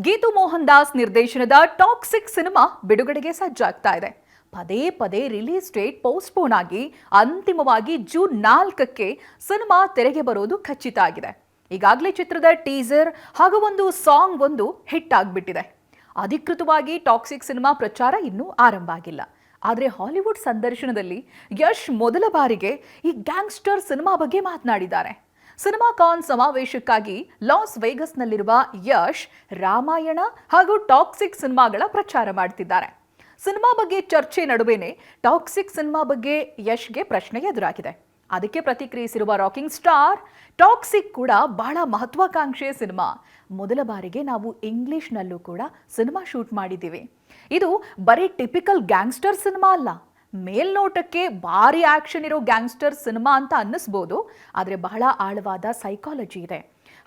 ಗೀತು ಮೋಹನ್ ದಾಸ್ ನಿರ್ದೇಶನದ toxic cinema ಬಿಡುಗಡೆಗೆ ಸಜ್ಜಾಗ್ತಾ ಇದೆ. ಪದೇ ಪದೇ ರಿಲೀಸ್ ಡೇಟ್ ಪೋಸ್ಟ್ಪೋನ್ ಆಗಿ ಅಂತಿಮವಾಗಿ ಜೂನ್ 4ಕ್ಕೆ ಸಿನಿಮಾ ತೆರೆಗೆ ಬರೋದು ಖಚಿತ ಆಗಿದೆ. ಈಗಾಗಲೇ ಚಿತ್ರದ ಟೀಸರ್ ಹಾಗೂ ಒಂದು ಸಾಂಗ್ ಹಿಟ್ ಆಗಿಬಿಟ್ಟಿದೆ. ಅಧಿಕೃತವಾಗಿ ಟಾಕ್ಸಿಕ್ ಸಿನಿಮಾ ಪ್ರಚಾರ ಇನ್ನೂ ಆರಂಭ ಆಗಿಲ್ಲ. ಆದರೆ ಹಾಲಿವುಡ್ ಸಂದರ್ಶನದಲ್ಲಿ ಯಶ್ ಮೊದಲ ಬಾರಿಗೆ ಈ ಗ್ಯಾಂಗ್ಸ್ಟರ್ ಸಿನಿಮಾ ಬಗ್ಗೆ ಮಾತನಾಡಿದ್ದಾರೆ. ಸಿನಿಮಾ ಕಾನ್ ಸಮಾವೇಶಕ್ಕಾಗಿ ಲಾಸ್ ವೇಗಸ್ನಲ್ಲಿರುವ ಯಶ್ ರಾಮಾಯಣ ಹಾಗೂ ಟಾಕ್ಸಿಕ್ ಸಿನಿಮಾಗಳ ಪ್ರಚಾರ ಮಾಡ್ತಿದ್ದಾರೆ. ಸಿನಿಮಾ ಬಗ್ಗೆ ಚರ್ಚೆ ನಡುವೆನೇ ಟಾಕ್ಸಿಕ್ ಸಿನಿಮಾ ಬಗ್ಗೆ ಯಶ್ಗೆ ಪ್ರಶ್ನೆ ಎದುರಾಗಿದೆ. ಅದಕ್ಕೆ ಪ್ರತಿಕ್ರಿಯಿಸಿರುವ ರಾಕಿಂಗ್ ಸ್ಟಾರ್, ಟಾಕ್ಸಿಕ್ ಕೂಡ ಬಹಳ ಮಹತ್ವಾಕಾಂಕ್ಷೆಯ ಸಿನಿಮಾ. ಮೊದಲ ಬಾರಿಗೆ ನಾವು ಇಂಗ್ಲಿಷ್ನಲ್ಲೂ ಕೂಡ ಸಿನಿಮಾ ಶೂಟ್ ಮಾಡಿದ್ದೀವಿ. ಇದು ಬರೀ ಟಿಪಿಕಲ್ ಗ್ಯಾಂಗ್ಸ್ಟರ್ ಸಿನಿಮಾ ಅಲ್ಲ. ಮೇಲ್ನೋಟಕ್ಕೆ ಭಾರಿ ಆಕ್ಷನ್ ಇರೋ ಗ್ಯಾಂಗ್ಸ್ಟರ್ ಸಿನಿಮಾ ಅಂತ ಅನ್ನಿಸ್ಬೋದು, ಆದರೆ ಬಹಳ ಆಳವಾದ ಸೈಕಾಲಜಿ ಇದೆ.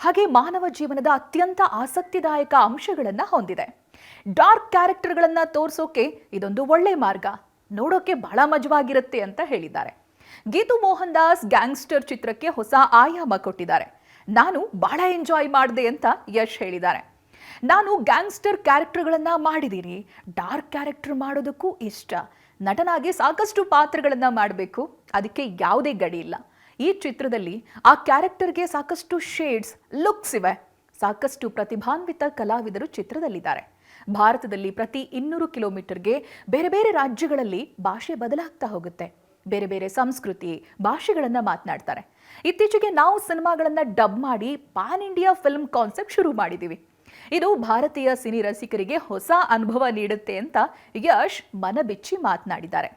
ಹಾಗೆ ಮಾನವ ಜೀವನದ ಅತ್ಯಂತ ಆಸಕ್ತಿದಾಯಕ ಅಂಶಗಳನ್ನು ಹೊಂದಿದೆ. ಡಾರ್ಕ್ ಕ್ಯಾರೆಕ್ಟರ್ಗಳನ್ನು ತೋರಿಸೋಕೆ ಇದೊಂದು ಒಳ್ಳೆ ಮಾರ್ಗ, ನೋಡೋಕೆ ಬಹಳ ಮಜವಾಗಿರುತ್ತೆ ಅಂತ ಹೇಳಿದ್ದಾರೆ. ಗೀತು ಮೋಹನ್ ದಾಸ್ ಗ್ಯಾಂಗ್ಸ್ಟರ್ ಚಿತ್ರಕ್ಕೆ ಹೊಸ ಆಯಾಮ ಕೊಟ್ಟಿದ್ದಾರೆ. ನಾನು ಬಹಳ ಎಂಜಾಯ್ ಮಾಡಿದೆ ಅಂತ ಯಶ್ ಹೇಳಿದ್ದಾರೆ. ನಾನು ಗ್ಯಾಂಗ್ಸ್ಟರ್ ಕ್ಯಾರೆಕ್ಟರ್ಗಳನ್ನು ಮಾಡಿದ್ದೀನಿ, ಡಾರ್ಕ್ ಕ್ಯಾರೆಕ್ಟರ್ ಮಾಡೋದಕ್ಕೂ ಇಷ್ಟ. ನಟನಾಗಿ ಸಾಕಷ್ಟು ಪಾತ್ರಗಳನ್ನು ಮಾಡಬೇಕು, ಅದಕ್ಕೆ ಯಾವುದೇ ಗಡಿ ಇಲ್ಲ. ಈ ಚಿತ್ರದಲ್ಲಿ ಆ ಕ್ಯಾರೆಕ್ಟರ್ಗೆ ಸಾಕಷ್ಟು ಶೇಡ್ಸ್, ಲುಕ್ಸ್ ಇವೆ. ಸಾಕಷ್ಟು ಪ್ರತಿಭಾನ್ವಿತ ಕಲಾವಿದರು ಚಿತ್ರದಲ್ಲಿದ್ದಾರೆ. ಭಾರತದಲ್ಲಿ ಪ್ರತಿ 200 ಕಿಲೋಮೀಟರ್ಗೆ ಬೇರೆ ಬೇರೆ ರಾಜ್ಯಗಳಲ್ಲಿ ಭಾಷೆ ಬದಲಾಗ್ತಾ ಹೋಗುತ್ತೆ. ಬೇರೆ ಬೇರೆ ಸಂಸ್ಕೃತಿ, ಭಾಷೆಗಳನ್ನು ಮಾತನಾಡ್ತಾರೆ. ಇತ್ತೀಚೆಗೆ ನಾವು ಸಿನಿಮಾಗಳನ್ನು ಡಬ್ ಮಾಡಿ ಪ್ಯಾನ್ ಇಂಡಿಯಾ ಫಿಲ್ಮ್ ಕಾನ್ಸೆಪ್ಟ್ ಶುರು ಮಾಡಿದ್ದೀವಿ. ಇದು ಭಾರತೀಯ ಸಿನಿ ರಸಿಕರಿಗೆ ಹೊಸ ಅನುಭವ ನೀಡುತ್ತೆ ಅಂತ ಯಶ್ ಮನಬಿಚ್ಚಿ ಮಾತನಾಡಿದ್ದಾರೆ.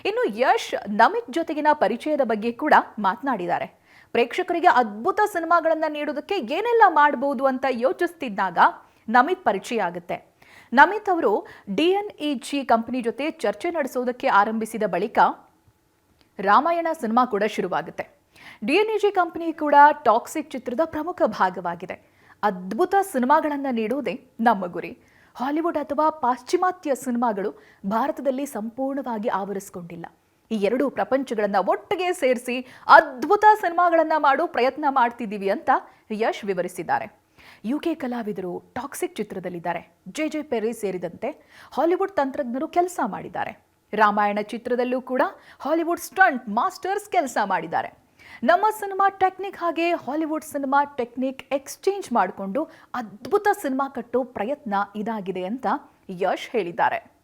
ಇನ್ನು ಯಶ್ ನಮಿತ್ ಜೊತೆಗಿನ ಪರಿಚಯದ ಬಗ್ಗೆ ಕೂಡ ಮಾತನಾಡಿದ್ದಾರೆ. ಪ್ರೇಕ್ಷಕರಿಗೆ ಅದ್ಭುತ ಸಿನಿಮಾಗಳನ್ನು ನೀಡೋದಕ್ಕೆ ಏನೆಲ್ಲ ಮಾಡಬಹುದು ಅಂತ ಯೋಚಿಸ್ತಿದ್ದಾಗ ನಮಿತ್ ಪರಿಚಯ ಆಗುತ್ತೆ. ನಮಿತ್ ಅವರು DNEG ಕಂಪನಿ ಜೊತೆ ಚರ್ಚೆ ನಡೆಸೋದಕ್ಕೆ ಆರಂಭಿಸಿದ ಬಳಿಕ ರಾಮಾಯಣ ಸಿನಿಮಾ ಕೂಡ ಶುರುವಾಗುತ್ತೆ. DNEG ಕಂಪನಿ ಕೂಡ ಟಾಕ್ಸಿಕ್ ಚಿತ್ರದ ಪ್ರಮುಖ ಭಾಗವಾಗಿದೆ. ಅದ್ಭುತ ಸಿನಿಮಾಗಳನ್ನು ನೀಡುವುದೇ ನಮ್ಮ ಗುರಿ. ಹಾಲಿವುಡ್ ಅಥವಾ ಪಾಶ್ಚಿಮಾತ್ಯ ಸಿನಿಮಾಗಳು ಭಾರತದಲ್ಲಿ ಸಂಪೂರ್ಣವಾಗಿ ಆವರಿಸಿಕೊಂಡಿಲ್ಲ. ಈ ಎರಡೂ ಪ್ರಪಂಚಗಳನ್ನು ಒಟ್ಟಿಗೆ ಸೇರಿಸಿ ಅದ್ಭುತ ಸಿನಿಮಾಗಳನ್ನು ಮಾಡೋ ಪ್ರಯತ್ನ ಮಾಡ್ತಿದ್ದೀವಿ ಅಂತ ಯಶ್ ವಿವರಿಸಿದ್ದಾರೆ. UK ಕಲಾವಿದರು ಟಾಕ್ಸಿಕ್ ಚಿತ್ರದಲ್ಲಿದ್ದಾರೆ. JJ ಪೆರಿ ಸೇರಿದಂತೆ ಹಾಲಿವುಡ್ ತಂತ್ರಜ್ಞರು ಕೆಲಸ ಮಾಡಿದ್ದಾರೆ. ರಾಮಾಯಣ ಚಿತ್ರದಲ್ಲೂ ಕೂಡ ಹಾಲಿವುಡ್ ಸ್ಟಂಟ್ ಮಾಸ್ಟರ್ಸ್ ಕೆಲಸ ಮಾಡಿದ್ದಾರೆ. ನಮ್ಮ ಸಿನಿಮಾ ಟೆಕ್ನಿಕ್ ಹಾಗೆ ಹಾಲಿವುಡ್ ಸಿನಿಮಾ ಟೆಕ್ನಿಕ್ ಎಕ್ಸ್ಚೇಂಜ್ ಮಾಡಿಕೊಂಡು ಅದ್ಭುತ ಸಿನಿಮಾ ಕಟ್ಟೋ ಪ್ರಯತ್ನ ಇದಾಗಿದೆ ಅಂತ ಯಶ್ ಹೇಳಿದ್ದಾರೆ.